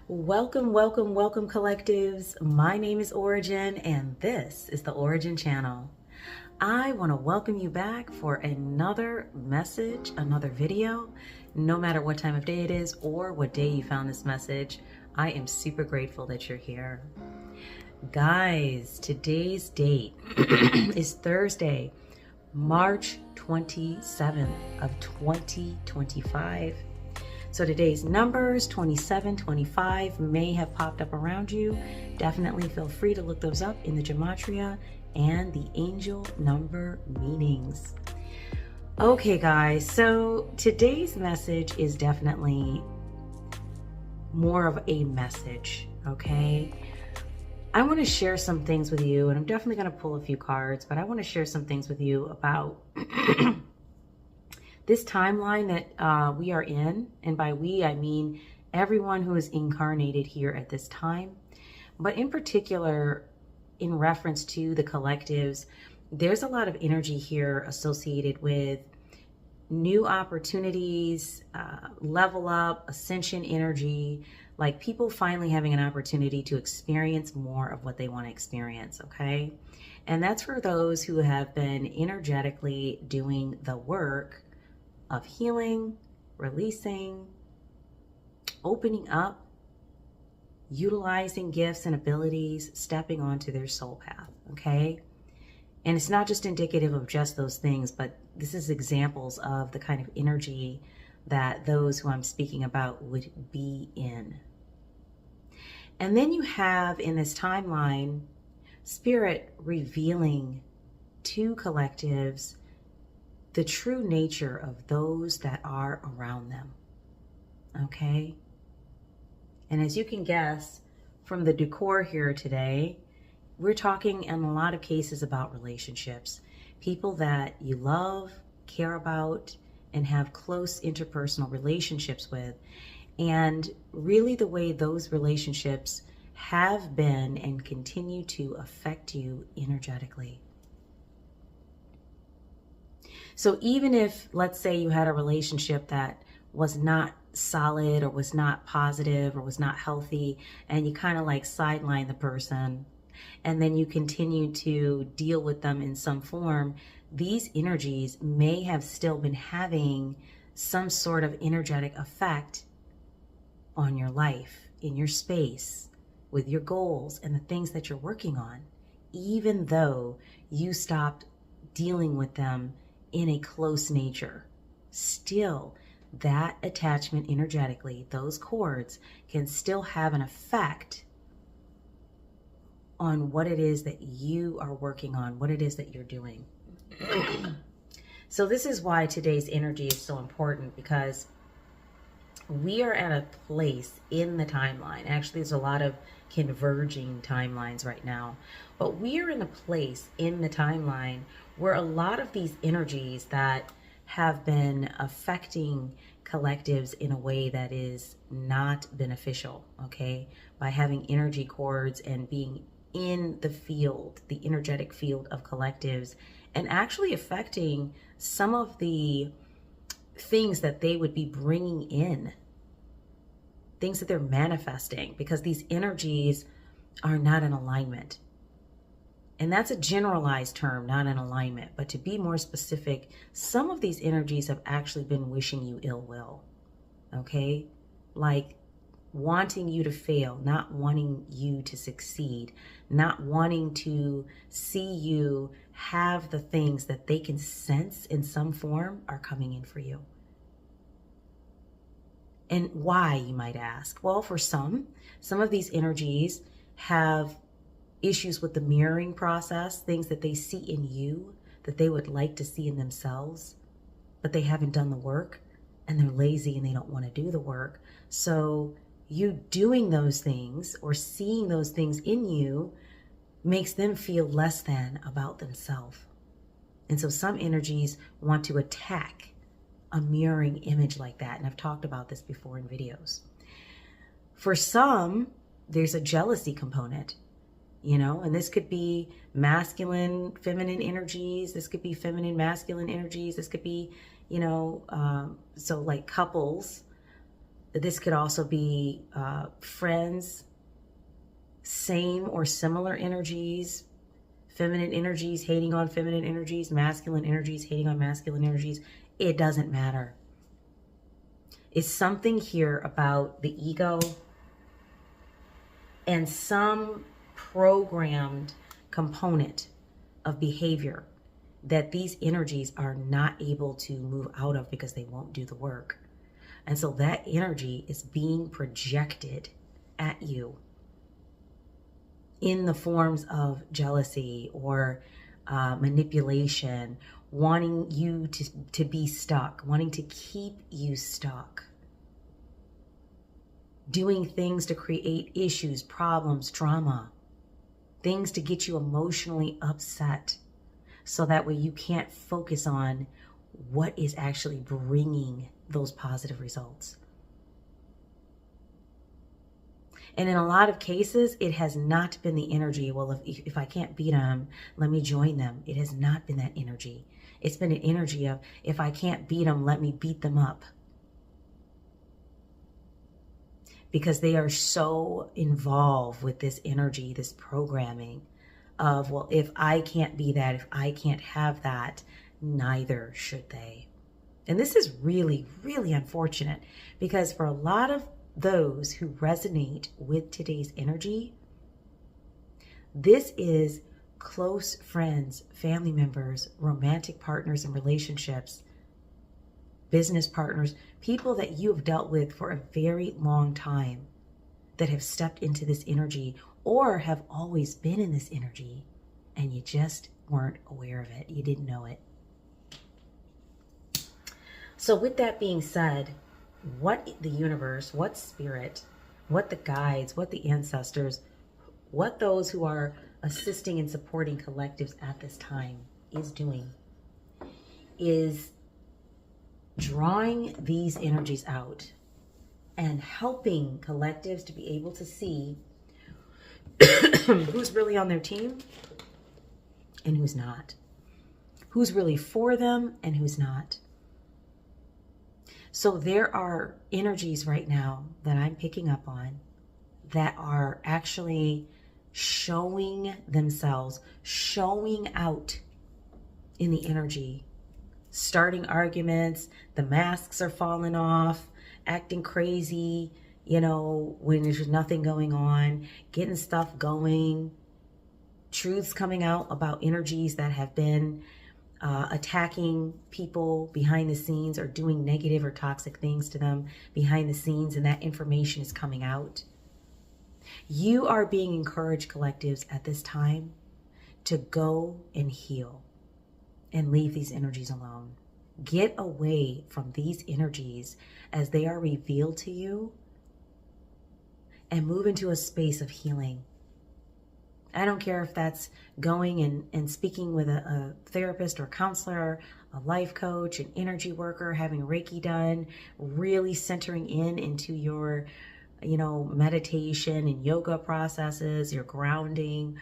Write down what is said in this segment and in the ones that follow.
Welcome, welcome, welcome, collectives. My name is Ora-gen, and this is the Ora-gen Channel. I want to welcome you back for another message, another video. No matter what time of day it is or what day you found this message, I am super grateful that you're here. Guys, today's date is Thursday, March 27th of 2025. So today's numbers, 27, 25, may have popped up around you. Definitely feel free to look those up in the gematria and the angel number meanings. Okay, guys, so today's message is definitely more of a message, okay? I want to share some things with you, and I'm definitely going to pull a few cards, but I want to share some things with you about this timeline that we are in, and by we, I mean everyone who is incarnated here at this time. But in particular, in reference to the collectives, there's a lot of energy here associated with new opportunities, level up, ascension energy, like people finally having an opportunity to experience more of what they want to experience, okay? And that's for those who have been energetically doing the work of healing, releasing, opening up, utilizing gifts and abilities, stepping onto their soul path, okay? And it's not just indicative of just those things, but this is examples of the kind of energy that those who I'm speaking about would be in. And then you have in this timeline, Spirit revealing to collectives the true nature of those that are around them, okay? And as you can guess from the decor here today, we're talking in a lot of cases about relationships, people that you love, care about, and have close interpersonal relationships with, and really the way those relationships have been and continue to affect you energetically. So even if, let's say, you had a relationship that was not solid or was not positive or was not healthy, and you kind of like sideline the person, and then you continue to deal with them in some form, these energies may have still been having some sort of energetic effect on your life, in your space, with your goals and the things that you're working on, even though you stopped dealing with them in a close nature. Still, that attachment energetically, those cords, can still have an effect on what it is that you are working on, what it is that you're doing. So this is why today's energy is so important, because we are at a place in the timeline. Actually, there's a lot of converging timelines right now, but we are in a place in the timeline where a lot of these energies that have been affecting collectives in a way that is not beneficial, okay, by having energy cords and being in the field, the energetic field of collectives, and actually affecting some of the things that they would be bringing in, things that they're manifesting, because these energies are not in alignment. And that's a generalized term, not an alignment. But to be more specific, some of these energies have actually been wishing you ill will, okay? Like wanting you to fail, not wanting you to succeed, not wanting to see you have the things that they can sense in some form are coming in for you. And why, you might ask? Well, for some of these energies have issues with the mirroring process, things that they see in you that they would like to see in themselves, but they haven't done the work, and they're lazy and they don't want to do the work. So you doing those things or seeing those things in you makes them feel less than about themselves. And so some energies want to attack a mirroring image like that. And I've talked about this before in videos. For some, there's a jealousy component, you know, and this could be masculine, feminine energies. This could be feminine, masculine energies. This could be, you know, so like couples This could also be friends, same or similar energies, feminine energies hating on feminine energies, masculine energies hating on masculine energies. It doesn't matter. It's something here about the ego and some programmed component of behavior that these energies are not able to move out of because they won't do the work. And so that energy is being projected at you in the forms of jealousy or manipulation, wanting you to be stuck, wanting to keep you stuck, doing things to create issues, problems, drama, things to get you emotionally upset, so that way you can't focus on what is actually bringing those positive results. And in a lot of cases, it has not been the energy, well, if I can't beat them, let me join them. It has not been that energy. It's been an energy of, if I can't beat them, let me beat them up. Because they are so involved with this energy, this programming of, well, if I can't be that, if I can't have that, neither should they. And this is really, really unfortunate, because for a lot of those who resonate with today's energy, this is close friends, family members, romantic partners in relationships, business partners, people that you have dealt with for a very long time that have stepped into this energy or have always been in this energy, and you just weren't aware of it. You didn't know it. So with that being said, what the universe, what spirit, what the guides, what the ancestors, what those who are assisting and supporting collectives at this time is doing is drawing these energies out and helping collectives to be able to see who's really on their team and who's not, who's really for them and who's not. So there are energies right now that I'm picking up on that are actually showing themselves, showing out in the energy, starting arguments, the masks are falling off, acting crazy, when there's nothing going on, getting stuff going, truths coming out about energies that have been attacking people behind the scenes or doing negative or toxic things to them behind the scenes, and that information is coming out. You are being encouraged, collectives, at this time to go and heal and leave these energies alone. Get away from these energies as they are revealed to you and move into a space of healing. I don't care if that's going and speaking with a therapist or counselor, a life coach, an energy worker, having Reiki done, really centering into your, meditation and yoga processes, your grounding,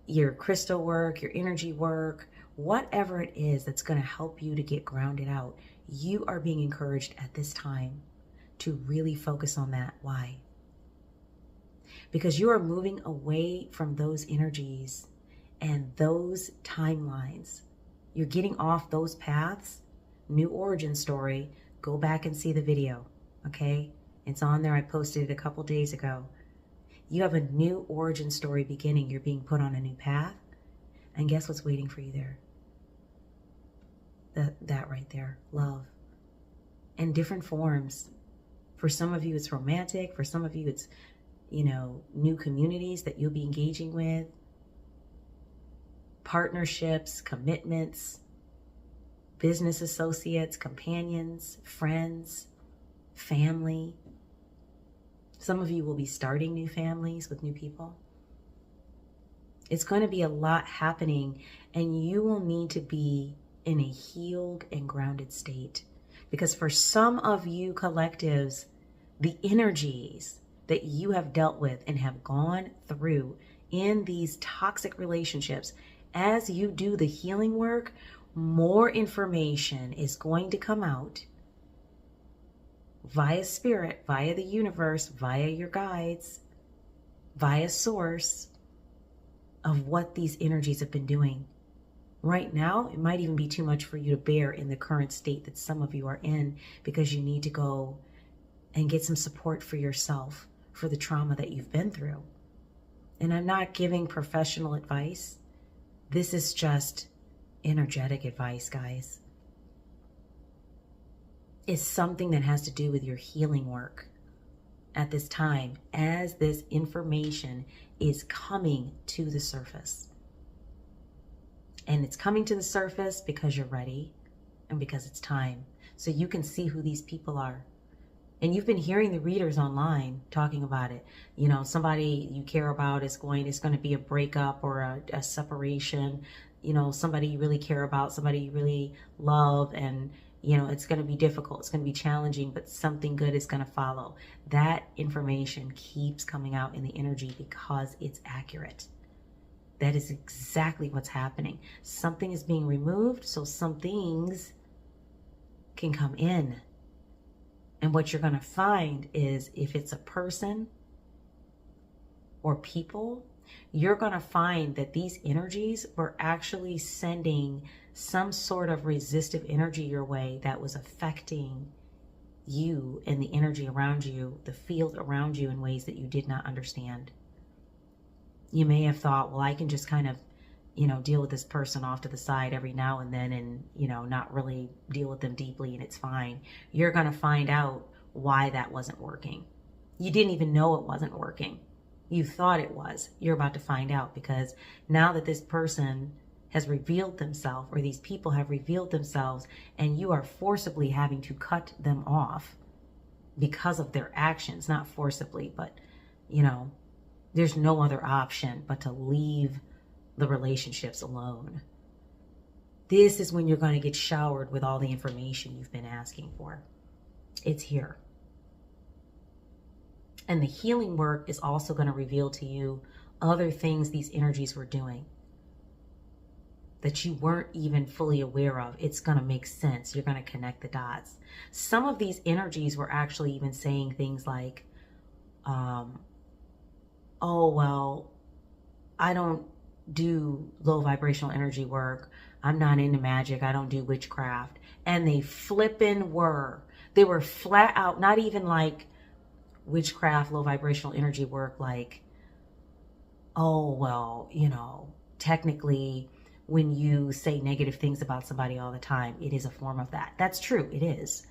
your crystal work, your energy work, whatever it is that's going to help you to get grounded out. You are being encouraged at this time to really focus on that. Why? Because you are moving away from those energies and those timelines. You're getting off those paths. New origin story. Go back and see the video, okay? It's on there. I posted it a couple days ago. You have a new origin story beginning. You're being put on a new path. And guess what's waiting for you there? That right there. Love. In different forms. For some of you, it's romantic. For some of you, it's new communities that you'll be engaging with, partnerships, commitments, business associates, companions, friends, family. Some of you will be starting new families with new people. It's going to be a lot happening, and you will need to be in a healed and grounded state. Because for some of you collectives, the energies that you have dealt with and have gone through in these toxic relationships, as you do the healing work, more information is going to come out via spirit, via the universe, via your guides, via source, of what these energies have been doing. Right now, it might even be too much for you to bear in the current state that some of you are in, because you need to go and get some support for yourself for the trauma that you've been through. And I'm not giving professional advice. This is just energetic advice, guys. It's something that has to do with your healing work at this time, as this information is coming to the surface. And it's coming to the surface because you're ready and because it's time. So you can see who these people are. And you've been hearing the readers online talking about it. You know, somebody you care about is going to be a breakup or a separation. You know, somebody you really care about, somebody you really love, and you know, it's going to be difficult. It's going to be challenging, but something good is going to follow. That information keeps coming out in the energy because it's accurate. That is exactly what's happening. Something is being removed so some things can come in. And what you're going to find is, if it's a person or people, you're going to find that these energies were actually sending some sort of resistive energy your way that was affecting you and the energy around you, the field around you, in ways that you did not understand. You may have thought, well, I can just kind of, you know, deal with this person off to the side every now and then and, you know, not really deal with them deeply and it's fine. You're going to find out why that wasn't working. You didn't even know it wasn't working. You thought it was. You're about to find out, because now that this person has revealed themselves, or these people have revealed themselves, and you are forcibly having to cut them off because of their actions, not forcibly, but, you know, there's no other option but to leave the relationships alone. This is when you're going to get showered with all the information you've been asking for. It's here. And the healing work is also going to reveal to you other things these energies were doing that you weren't even fully aware of. It's going to make sense. You're going to connect the dots. Some of these energies were actually even saying things like, oh, well, I don't do low vibrational energy work. I'm not into magic. I don't do witchcraft. And they flippin' were. They were flat out, not even like witchcraft, low vibrational energy work, like, oh, well, you know, technically when you say negative things about somebody all the time, it is a form of that. That's true, it is.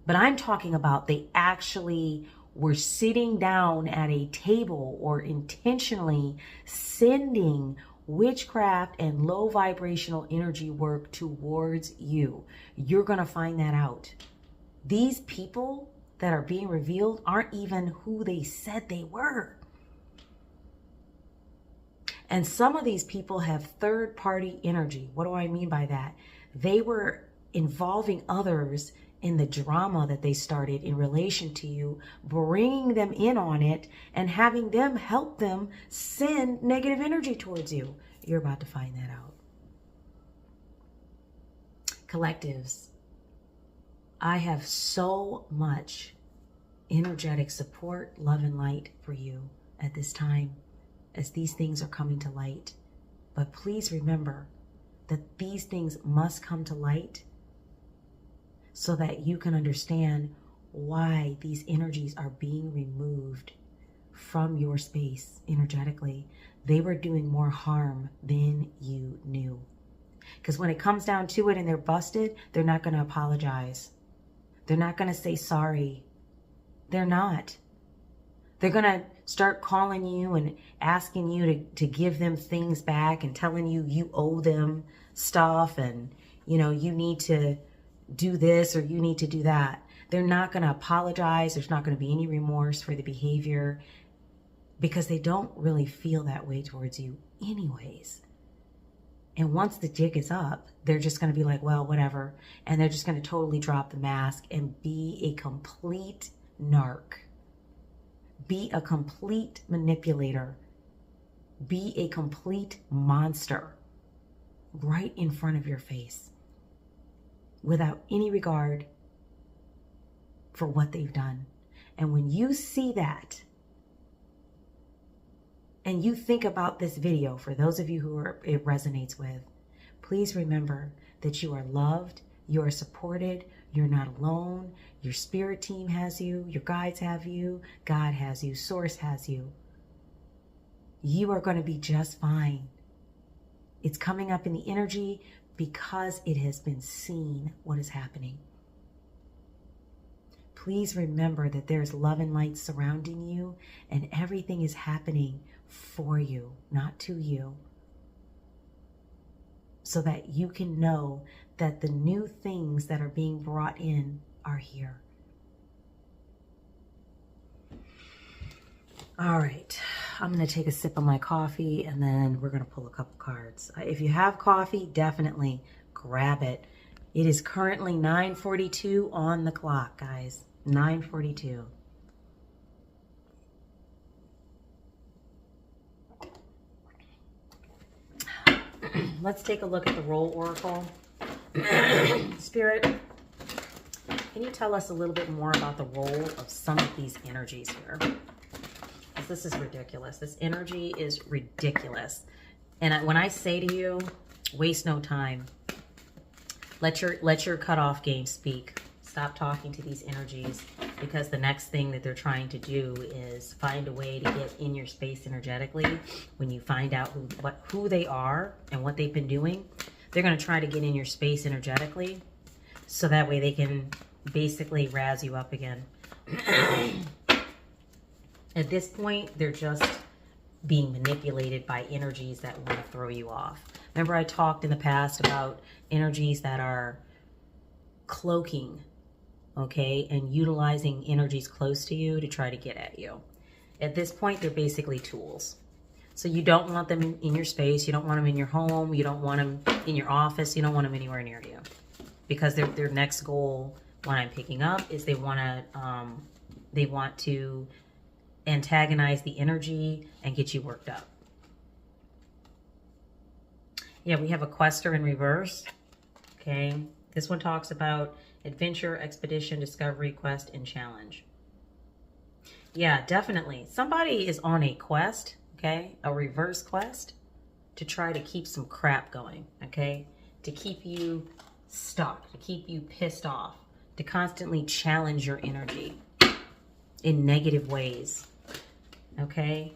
But I'm talking about they actually were sitting down at a table or intentionally sending witchcraft and low vibrational energy work towards you. You're going to find that out. These people that are being revealed aren't even who they said they were. And some of these people have third-party energy. What do I mean by that? They were involving others in the drama that they started in relation to you, bringing them in on it and having them help them send negative energy towards you. You're about to find that out. Collectives, I have so much energetic support, love, and light for you at this time as these things are coming to light. But please remember that these things must come to light so that you can understand why these energies are being removed from your space energetically. They were doing more harm than you knew. Because when it comes down to it and they're busted, they're not going to apologize. They're not going to say sorry. They're not. They're going to start calling you and asking you to give them things back and telling you you owe them stuff and, you know, you need to do this or you need to do that. They're not going to apologize. There's not going to be any remorse for the behavior because they don't really feel that way towards you anyways. And once the jig is up, they're just going to be like, well, whatever. And they're just going to totally drop the mask and be a complete narc. Be a complete manipulator. Be a complete monster right in front of your face without any regard for what they've done. And when you see that, and you think about this video, for those of you who it resonates with, please remember that you are loved, you are supported, you're not alone, your spirit team has you, your guides have you, God has you, Source has you. You are going to be just fine. It's coming up in the energy because it has been seen what is happening. Please remember that there's love and light surrounding you, and everything is happening for you, not to you. So that you can know that the new things that are being brought in are here. All right, I'm going to take a sip of my coffee and then we're going to pull a couple cards. If you have coffee, definitely grab it. It is currently 9:42 on the clock, guys. 9:42. Let's take a look at the Roll Oracle. Spirit, can you tell us a little bit more about the role of some of these energies here? This is ridiculous. This energy is ridiculous. And when I say to you, waste no time. Let your cutoff game speak. Stop talking to these energies, because the next thing that they're trying to do is find a way to get in your space energetically. When you find out who they are and what they've been doing, they're going to try to get in your space energetically, so that way they can basically razz you up again. At this point, they're just being manipulated by energies that want to throw you off. Remember, I talked in the past about energies that are cloaking, okay, and utilizing energies close to you to try to get at you. At this point, they're basically tools. So you don't want them in your space. You don't want them in your home. You don't want them in your office. You don't want them anywhere near you, because their next goal, what I'm picking up, is they want to antagonize the energy and get you worked up. Yeah, we have a quester in reverse. Okay, this one talks about adventure, expedition, discovery, quest, and challenge. Yeah, definitely. Somebody is on a quest, okay, a reverse quest, to try to keep some crap going, okay, to keep you stuck, to keep you pissed off, to constantly challenge your energy in negative ways. Okay,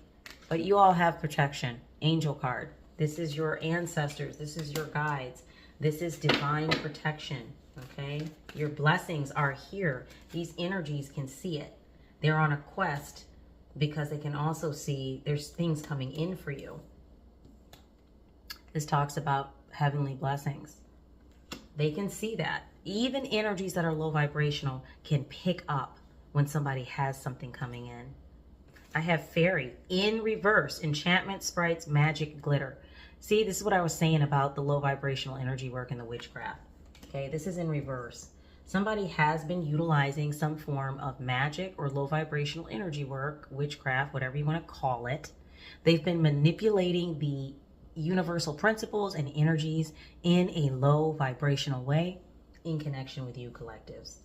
but you all have protection. Angel card. This is your ancestors. This is your guides. This is divine protection. Okay, your blessings are here. These energies can see it. They're on a quest because they can also see there's things coming in for you. This talks about heavenly blessings. They can see that. Even energies that are low vibrational can pick up when somebody has something coming in. I have fairy in reverse, enchantment, sprites, magic, glitter. See, this is what I was saying about the low vibrational energy work and the witchcraft. Okay, this is in reverse. Somebody has been utilizing some form of magic or low vibrational energy work, witchcraft, whatever you want to call it. They've been manipulating the universal principles and energies in a low vibrational way in connection with you collectives.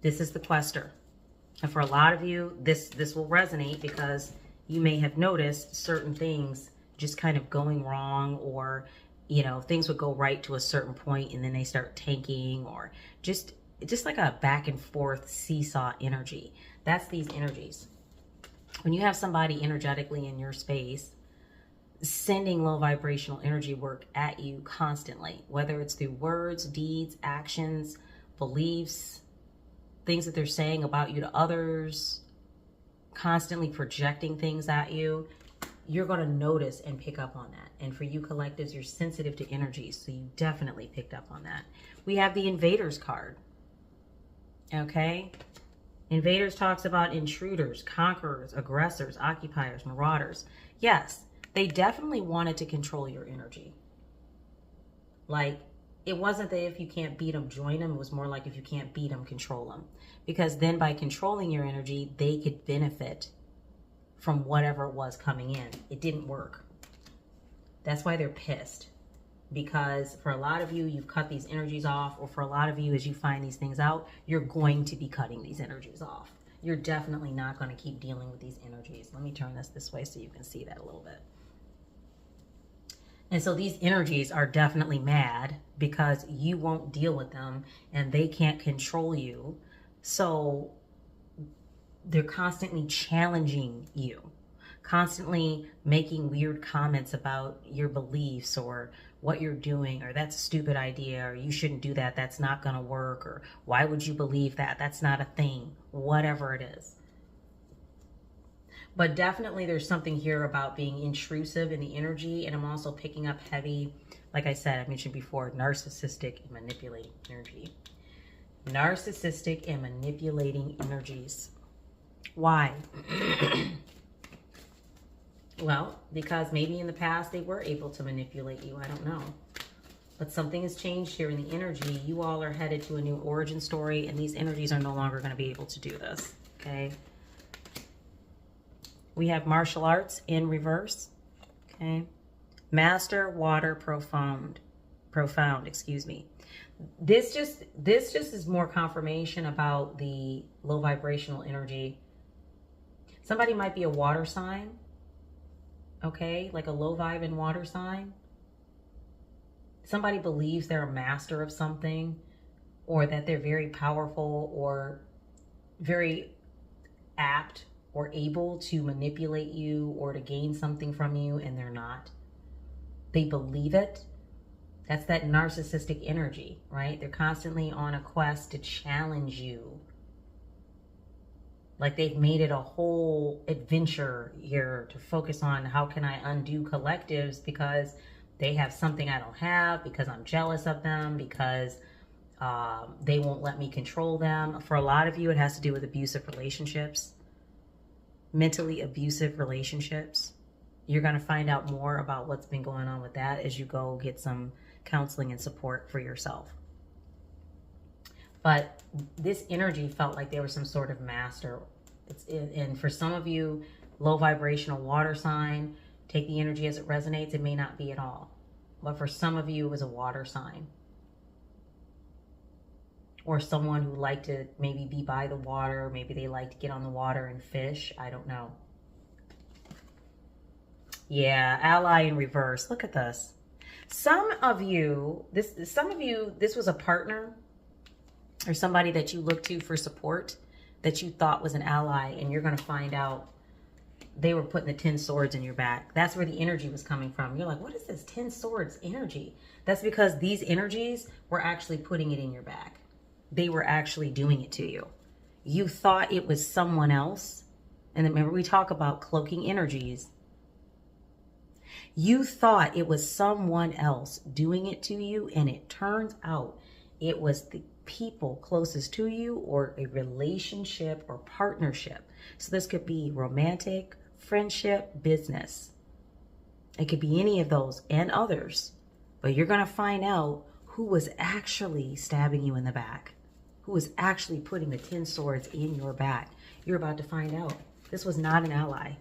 This is the quester. And for a lot of you, this will resonate, because you may have noticed certain things just kind of going wrong, or, you know, things would go right to a certain point and then they start tanking, or just like a back and forth seesaw energy. That's these energies. When you have somebody energetically in your space sending low vibrational energy work at you constantly, whether it's through words, deeds, actions, beliefs, things that they're saying about you to others, constantly projecting things at you, you're going to notice and pick up on that. And for you collectives, you're sensitive to energies, so you definitely picked up on that. We have the Invaders card. Okay? Invaders talks about intruders, conquerors, aggressors, occupiers, marauders. Yes, they definitely wanted to control your energy. Like, it wasn't that if you can't beat them, join them. It was more like if you can't beat them, control them. Because then by controlling your energy, they could benefit from whatever it was coming in. It didn't work. That's why they're pissed. because for a lot of you, you've cut these energies off, or for a lot of you, as you find these things out, you're going to be cutting these energies off. You're definitely not going to keep dealing with these energies. Let me turn this way so you can see that a little bit. And so these energies are definitely mad because you won't deal with them and they can't control you. So they're constantly challenging you, constantly making weird comments about your beliefs or what you're doing, or that's a stupid idea, or you shouldn't do that, that's not going to work, or why would you believe that, that's not a thing, whatever it is. But definitely there's something here about being intrusive in the energy, and I'm also picking up heavy, like I said, I mentioned before, narcissistic and manipulating energy. Narcissistic and manipulating energies. Why? Well, because maybe in the past they were able to manipulate you. I don't know. But something has changed here in the energy. You all are headed to a new origin story, and these energies are no longer going to be able to do this. Okay. We have martial arts in reverse. Okay. Master, water, profound, excuse me. This just is more confirmation about the low vibrational energy. Somebody might be a water sign. Okay, like a low vibe and water sign. Somebody believes they're a master of something, or that they're very powerful or very apt or able to manipulate you or to gain something from you, and they're not. They believe it. That's that narcissistic energy, right? They're constantly on a quest to challenge you. Like they've made it a whole adventure here to focus on how can I undo collectives because they have something I don't have, because I'm jealous of them, because they won't let me control them. For a lot of you, it has to do with abusive relationships, mentally abusive relationships. You're going to find out more about what's been going on with that as you go get some counseling and support for yourself. But this energy felt like they were some sort of master. And for some of you, low vibrational water sign, take the energy as it resonates. It may not be at all. But for some of you, it was a water sign. Or someone who liked to maybe be by the water. Maybe they like to get on the water and fish. I don't know. Yeah, ally in reverse. Look at this. Some of you, this was a partner or somebody that you looked to for support that you thought was an ally, and you're going to find out they were putting the 10 swords in your back. That's where the energy was coming from. You're like, what is this 10 swords energy? That's because these energies were actually putting it in your back. They were actually doing it to you. You thought it was someone else. And remember, we talk about cloaking energies. You thought it was someone else doing it to you, and it turns out it was the people closest to you or a relationship or partnership. So this could be romantic, friendship, business. It could be any of those and others. But you're going to find out who was actually stabbing you in the back, who was actually putting the 10 swords in your back. You're about to find out. This was not an ally.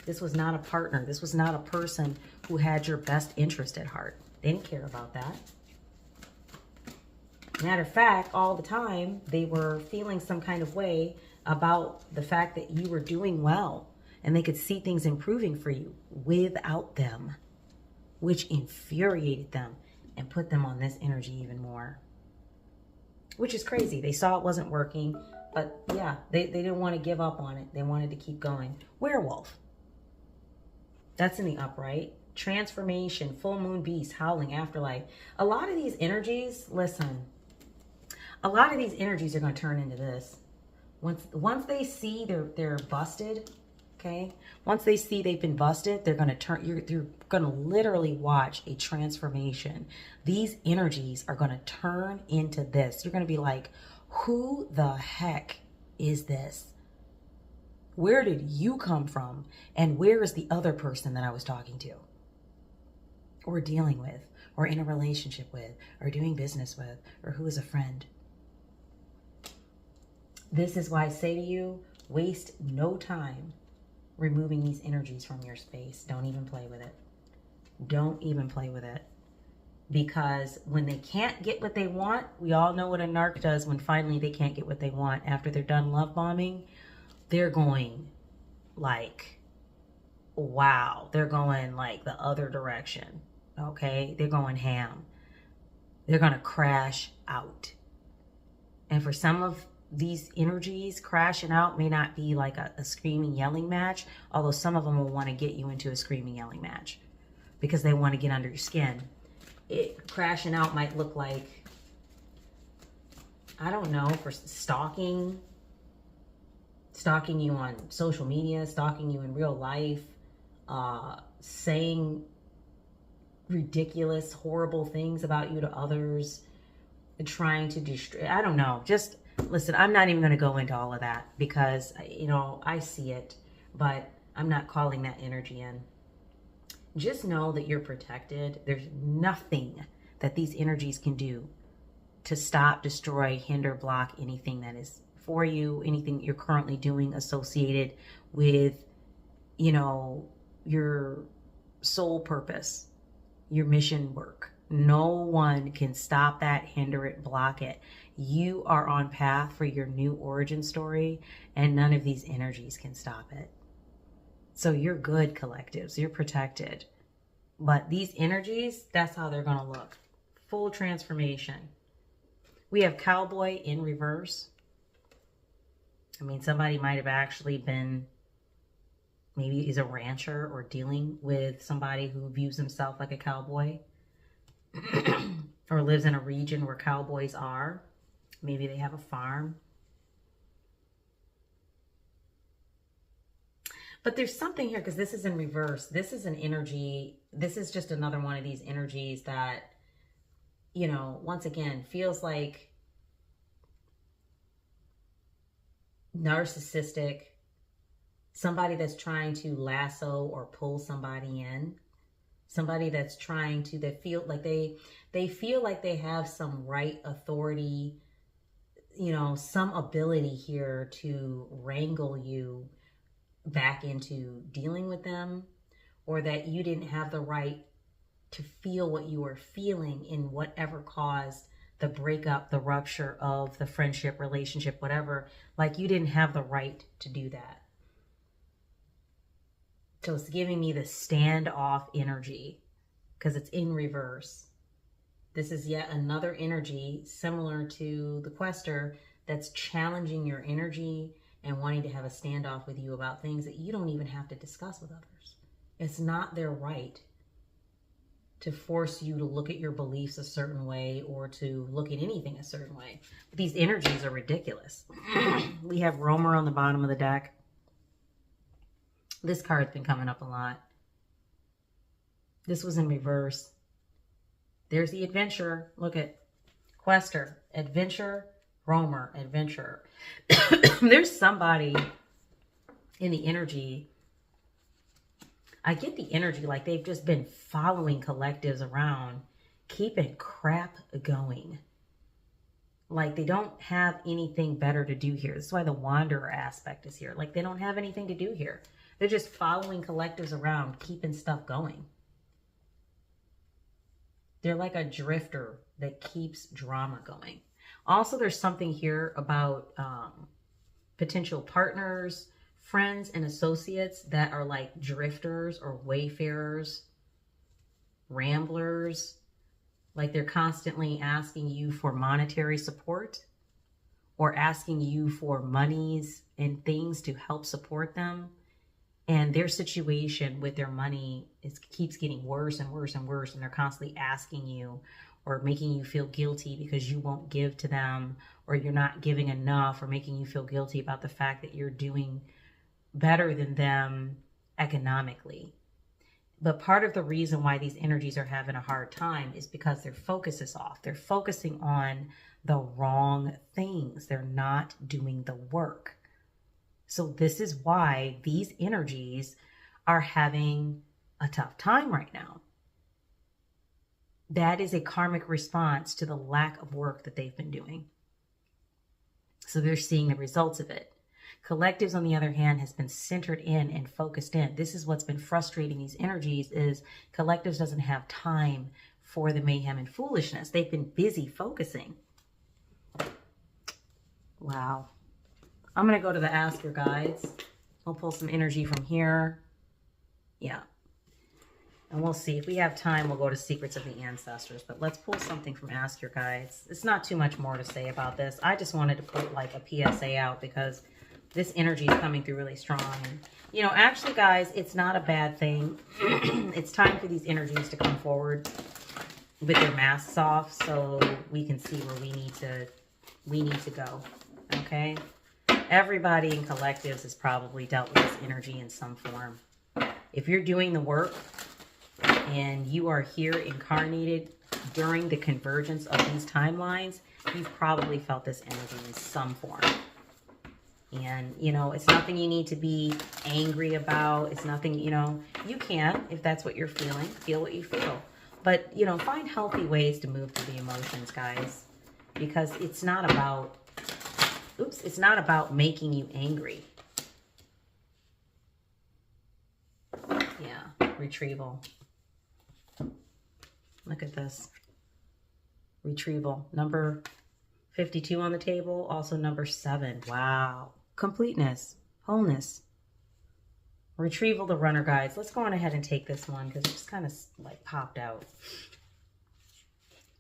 This was not a partner. This was not a person who had your best interest at heart. They didn't care about that. Matter of fact, all the time, they were feeling some kind of way about the fact that you were doing well, and they could see things improving for you without them, which infuriated them and put them on this energy even more, which is crazy. They saw it wasn't working, but yeah, they didn't want to give up on it. They wanted to keep going. Werewolf. That's in the upright. Transformation, full moon beast, howling, afterlife. A lot of these energies, listen, a lot of these energies are going to turn into this. Once they see they're busted, okay? Once they see they've been busted, they're going to turn, you're going to literally watch a transformation. These energies are going to turn into this. You're going to be like, who the heck is this? Where did you come from? And where is the other person that I was talking to? Or dealing with, or in a relationship with, or doing business with, or who is a friend? This is why I say to you, waste no time removing these energies from your space. Don't even play with it. Don't even play with it. Because when they can't get what they want, we all know what a narc does when finally they can't get what they want. After they're done love bombing, they're going like, wow. They're going like the other direction. Okay? They're going ham. They're going to crash out. And for some of these energies, crashing out may not be like a screaming, yelling match, although some of them will want to get you into a screaming, yelling match because they want to get under your skin. Crashing out might look like, I don't know, for stalking you on social media, stalking you in real life, saying ridiculous, horrible things about you to others, trying to destroy. I don't know. Just listen, I'm not even going to go into all of that because, you know, I see it, but I'm not calling that energy in. Just know that you're protected. There's nothing that these energies can do to stop, destroy, hinder, block anything that is for you, anything that you're currently doing associated with, you know, your soul purpose, your mission work. No one can stop that, hinder it, block it. You are on path for your new origin story, and none of these energies can stop it. So you're good, collectives. You're protected. But these energies, that's how they're going to look. Full transformation. We have cowboy in reverse. I mean, somebody might have actually been, maybe is a rancher or dealing with somebody who views himself like a cowboy. Or lives in a region where cowboys are. Maybe they have a farm. But there's something here, because this is in reverse. This is an energy. This is just another one of these energies that, you know, once again, feels like narcissistic. Somebody that's trying to lasso or pull somebody in. Somebody that's trying to, that feel like they feel like they have some right, authority, you know, some ability here to wrangle you back into dealing with them, or that you didn't have the right to feel what you were feeling in whatever caused the breakup, the rupture of the friendship, relationship, whatever. Like you didn't have the right to do that. So it's giving me the standoff energy because it's in reverse. This is yet another energy similar to the quester that's challenging your energy and wanting to have a standoff with you about things that you don't even have to discuss with others. It's not their right to force you to look at your beliefs a certain way or to look at anything a certain way. But these energies are ridiculous. We have Roamer on the bottom of the deck. This card's been coming up a lot. This was in reverse. There's the adventurer. Look at quester, adventure, roamer, adventurer. There's somebody in the energy. I get the energy like they've just been following collectives around, keeping crap going. Like they don't have anything better to do here. This is why the wanderer aspect is here. Like they don't have anything to do here. They're just following collectives around, keeping stuff going. They're like a drifter that keeps drama going. Also, there's something here about potential partners, friends, and associates that are like drifters or wayfarers, ramblers. Like they're constantly asking you for monetary support or asking you for monies and things to help support them. And their situation with their money keeps getting worse and worse and worse. And they're constantly asking you or making you feel guilty because you won't give to them, or you're not giving enough, or making you feel guilty about the fact that you're doing better than them economically. But part of the reason why these energies are having a hard time is because their focus is off. They're focusing on the wrong things. They're not doing the work. So this is why these energies are having a tough time right now. That is a karmic response to the lack of work that they've been doing. So they're seeing the results of it. Collectives, on the other hand, has been centered in and focused in. This is what's been frustrating these energies is collectives doesn't have time for the mayhem and foolishness. They've been busy focusing. Wow. I'm going to go to the Ask Your Guides. We'll pull some energy from here. Yeah. And we'll see. If we have time, we'll go to Secrets of the Ancestors. But let's pull something from Ask Your Guides. It's not too much more to say about this. I just wanted to put like a PSA out because this energy is coming through really strong. And, you know, actually, guys, it's not a bad thing. It's time for these energies to come forward with their masks off so we can see where we need to go. Okay? Everybody in collectives has probably dealt with this energy in some form. If you're doing the work and you are here incarnated during the convergence of these timelines, you've probably felt this energy in some form. And, you know, it's nothing you need to be angry about. It's nothing, you know, you can, if that's what you're feeling, feel what you feel. But, you know, find healthy ways to move through the emotions, guys, because it's not about, it's not about making you angry. Yeah, retrieval. Look at this. Retrieval. Number 52 on the table, also number 7. Wow. Completeness, wholeness. Retrieval, the runner guides. Let's go on ahead and take this one because it just kind of like popped out.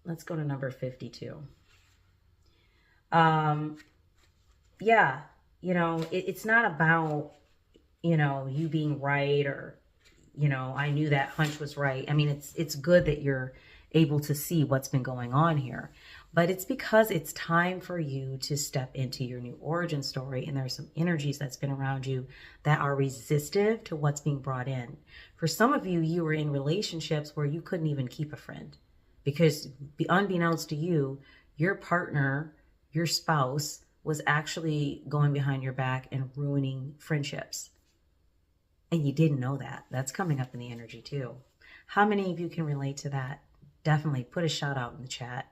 Let's go to number 52. Yeah, you know, it's not about, you know, you being right or, you know, I knew that hunch was right. I mean, it's good that you're able to see what's been going on here. But it's because it's time for you to step into your new origin story. And there's some energies that's been around you that are resistive to what's being brought in. For some of you, you were in relationships where you couldn't even keep a friend. Because unbeknownst to you, your partner, your spouse, was actually going behind your back and ruining friendships. And you didn't know that. That's coming up in the energy too. How many of you can relate to that? Definitely put a shout out in the chat.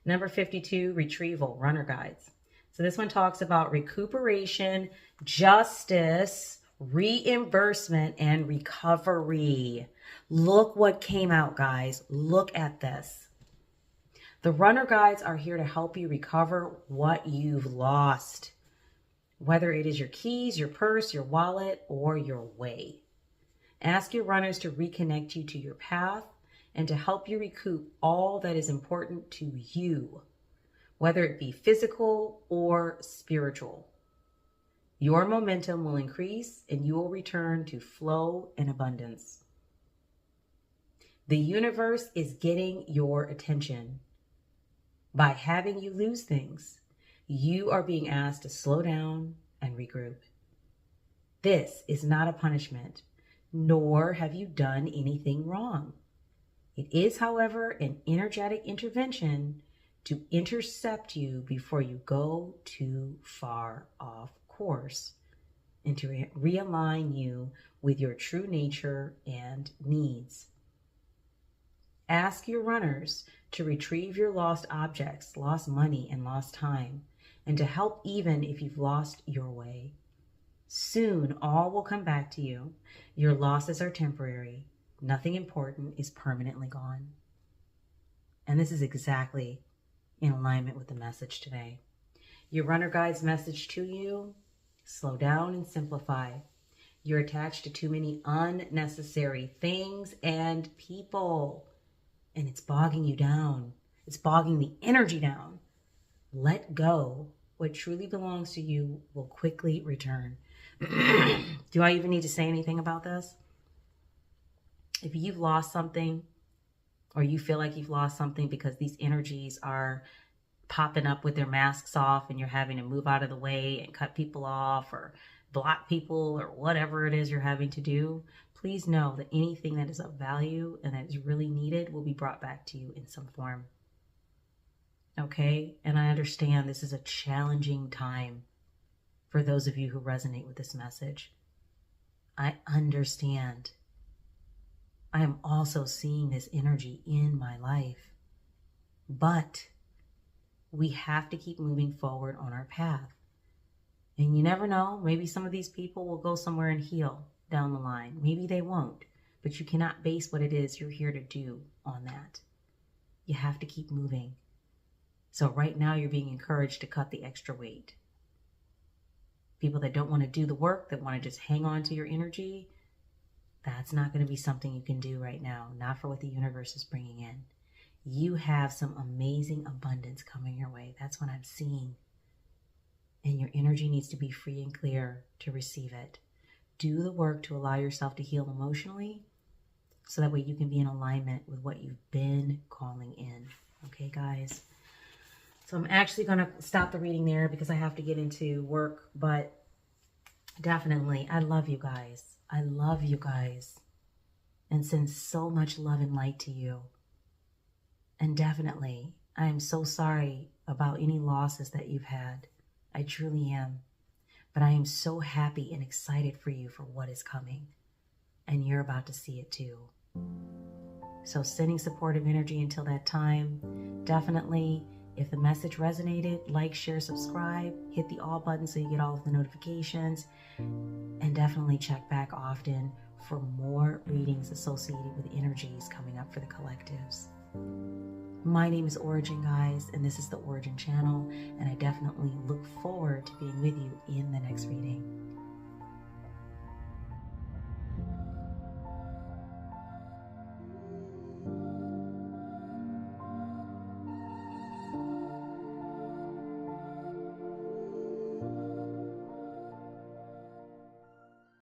Number 52, retrieval, runner guides. So this one talks about recuperation, justice, reimbursement, and recovery. Look what came out, guys. Look at this. The runner guides are here to help you recover what you've lost, whether it is your keys, your purse, your wallet, or your way. Ask your runners to reconnect you to your path and to help you recoup all that is important to you, whether it be physical or spiritual. Your momentum will increase and you will return to flow and abundance. The universe is getting your attention. By having you lose things, you are being asked to slow down and regroup. This is not a punishment, nor have you done anything wrong. It is, however, an energetic intervention to intercept you before you go too far off course and to realign you with your true nature and needs. Ask your runners to retrieve your lost objects, lost money, and lost time, and to help even if you've lost your way. Soon, all will come back to you. Your losses are temporary. Nothing important is permanently gone. And this is exactly in alignment with the message today. Your runner guide's message to you: slow down and simplify. You're attached to too many unnecessary things and people, and it's bogging you down. It's bogging the energy down. Let go. What truly belongs to you will quickly return. Do I even need to say anything about this? If you've lost something, or you feel like you've lost something because these energies are popping up with their masks off and you're having to move out of the way and cut people off or block people or whatever it is you're having to do, please know that anything that is of value and that is really needed will be brought back to you in some form. Okay? And I understand this is a challenging time for those of you who resonate with this message. I understand. I am also seeing this energy in my life. But we have to keep moving forward on our path. And you never know, maybe some of these people will go somewhere and heal down the line. Maybe they won't. but you cannot base what it is you're here to do on that. You have to keep moving. So right now you're being encouraged to cut the extra weight. People that don't want to do the work, that want to just hang on to your energy, that's not going to be something you can do right now, not for what the universe is bringing in. You have some amazing abundance coming your way. That's what I'm seeing. And your energy needs to be free and clear to receive it. Do the work to allow yourself to heal emotionally, so that way you can be in alignment with what you've been calling in. Okay, guys? So I'm actually going to stop the reading there because I have to get into work, but definitely, I love you guys. I love you guys and send so much love and light to you. And definitely, I am so sorry about any losses that you've had. I truly am. But I am so happy and excited for you for what is coming. And you're about to see it too. So sending supportive energy until that time. Definitely, if the message resonated, like, share, subscribe, hit the all button so you get all of the notifications, and definitely check back often for more readings associated with energies coming up for the collectives. My name is Ora-gen, guys, and this is the Ora-gen Channel, and I definitely look forward to being with you in the next reading.